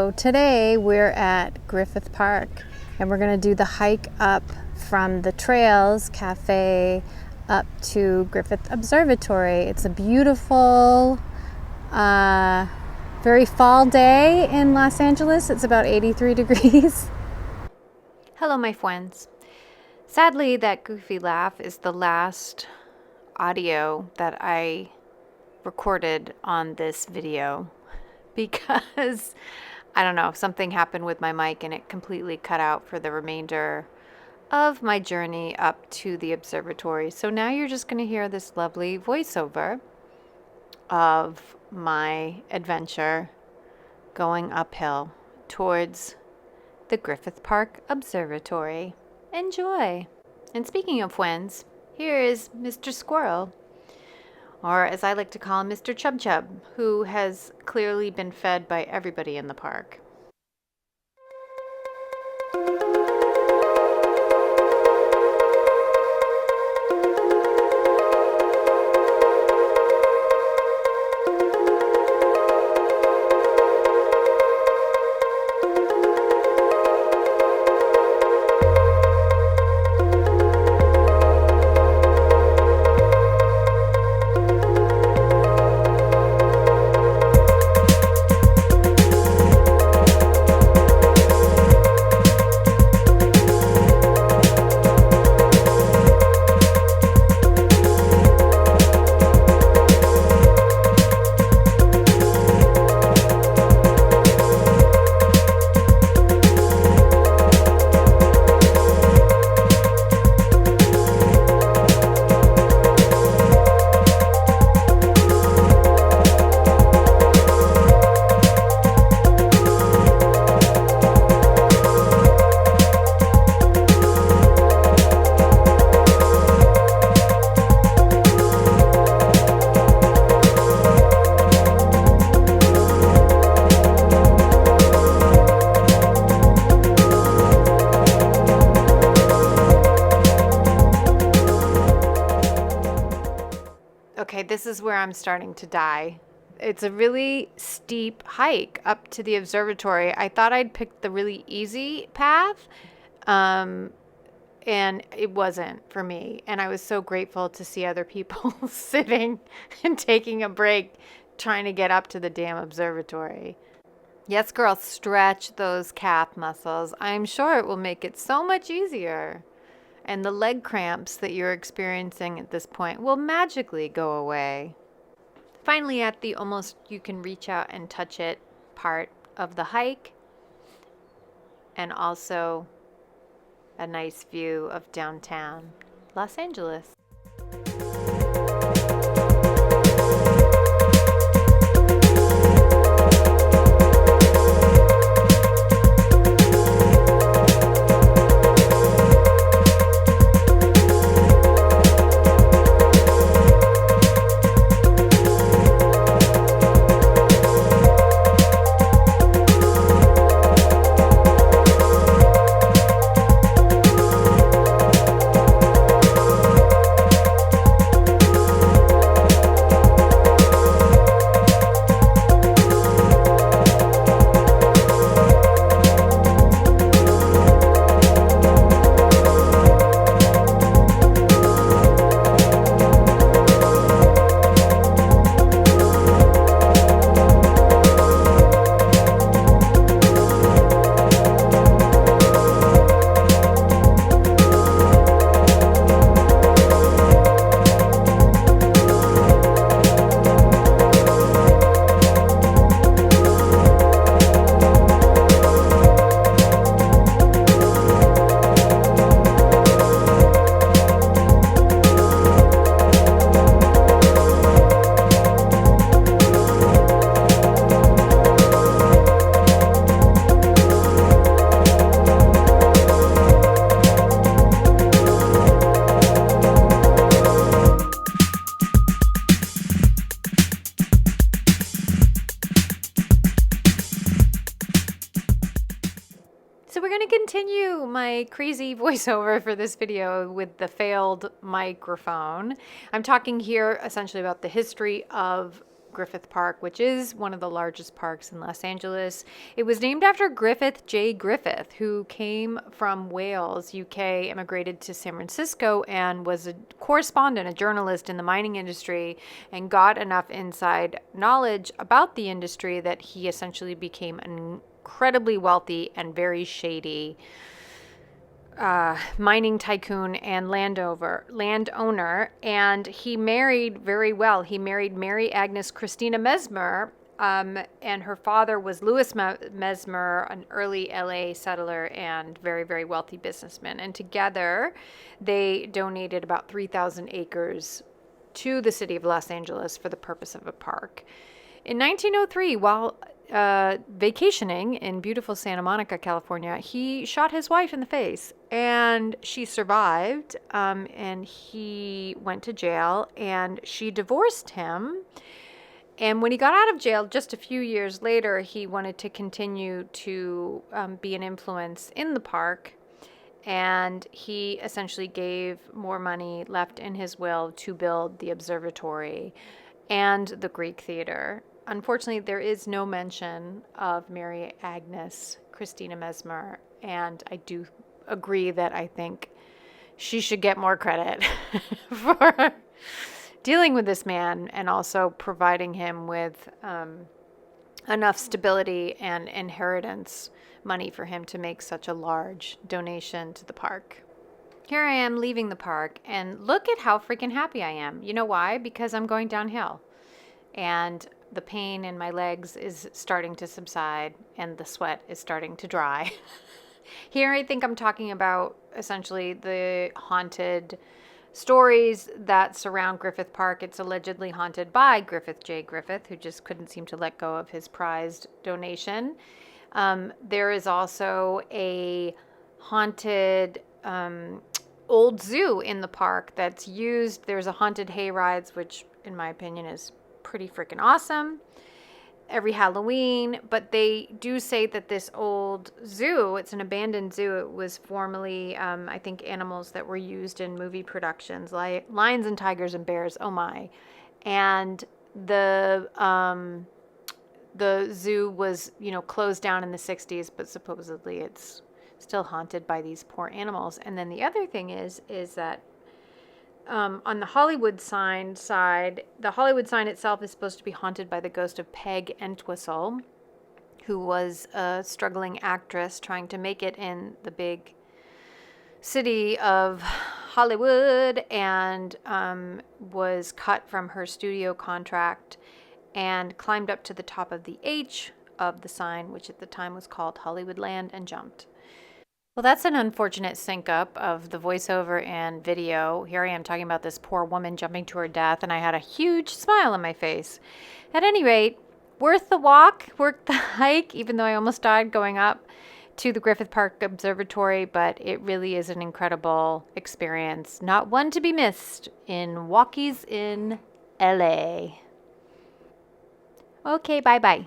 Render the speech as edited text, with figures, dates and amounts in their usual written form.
So today we're at Griffith Park and we're going to do the hike up from the Trails Cafe up to Griffith Observatory. It's a beautiful, very fall day in Los Angeles. It's about 83 degrees. Hello, my friends. Sadly, that goofy laugh is the last audio that I recorded on this video because I don't know, something happened with my mic and it completely cut out for the remainder of my journey up to the observatory. So now you're just going to hear this lovely voiceover of my adventure going uphill towards the Griffith Park Observatory. Enjoy! And speaking of friends, here is Mr. Squirrel, or as I like to call him, Mr. Chub Chub, who has clearly been fed by everybody in the park. Okay, this is where I'm starting to die. It's a really steep hike up to the observatory. I thought I'd picked the really easy path, and it wasn't for me. And I was so grateful to see other people sitting and taking a break trying to get up to the damn observatory. Yes, girl, stretch those calf muscles. I'm sure it will make it so much easier. And the leg cramps that you're experiencing at this point will magically go away. Finally, at the almost you can reach out and touch it part of the hike, and also a nice view of downtown Los Angeles. So we're going to continue my crazy voiceover for this video with the failed microphone. I'm talking here essentially about the history of Griffith Park, which is one of the largest parks in Los Angeles. It was named after Griffith J. Griffith, who came from Wales, UK, immigrated to San Francisco, and was a correspondent, a journalist in the mining industry, and got enough inside knowledge about the industry that he essentially became an incredibly wealthy and very shady mining tycoon and landowner, and he married very well. He married Mary Agnes Christina Mesmer, and her father was Louis Mesmer, an early LA settler and very, very wealthy businessman. And together, they donated about 3,000 acres to the city of Los Angeles for the purpose of a park. In 1903, while vacationing in beautiful Santa Monica, California, he shot his wife in the face, and she survived, and he went to jail, and she divorced him. And when he got out of jail just a few years later, he wanted to continue to be an influence in the park, and he essentially gave more money left in his will to build the observatory and the Greek theater. Unfortunately, there is no mention of Mary Agnes Christina Mesmer, and I do agree that I think she should get more credit for dealing with this man and also providing him with enough stability and inheritance money for him to make such a large donation to the park. Here I am leaving the park, and look at how freaking happy I am. You know why? Because I'm going downhill, and the pain in my legs is starting to subside, and the sweat is starting to dry. Here I think I'm talking about essentially the haunted stories that surround Griffith Park. It's allegedly haunted by Griffith J. Griffith, who just couldn't seem to let go of his prized donation. There is also a haunted old zoo in the park that's used. There's a haunted hay rides, which in my opinion is pretty freaking awesome, every Halloween. But they do say that this old zoo, it's an abandoned zoo. It was formerly, I think, animals that were used in movie productions, like lions and tigers and bears. Oh my. And the zoo was, closed down in the 60s, but supposedly it's still haunted by these poor animals. And then the other thing is that on the Hollywood sign side, the Hollywood sign itself is supposed to be haunted by the ghost of Peg Entwistle, who was a struggling actress trying to make it in the big city of Hollywood, and was cut from her studio contract and climbed up to the top of the H of the sign, which at the time was called Hollywoodland, and jumped. Well, that's an unfortunate sync-up of the voiceover and video. Here I am talking about this poor woman jumping to her death, and I had a huge smile on my face. At any rate, worth the walk, worth the hike, even though I almost died going up to the Griffith Park Observatory, but it really is an incredible experience. Not one to be missed in Walkies in LA. Okay, bye-bye.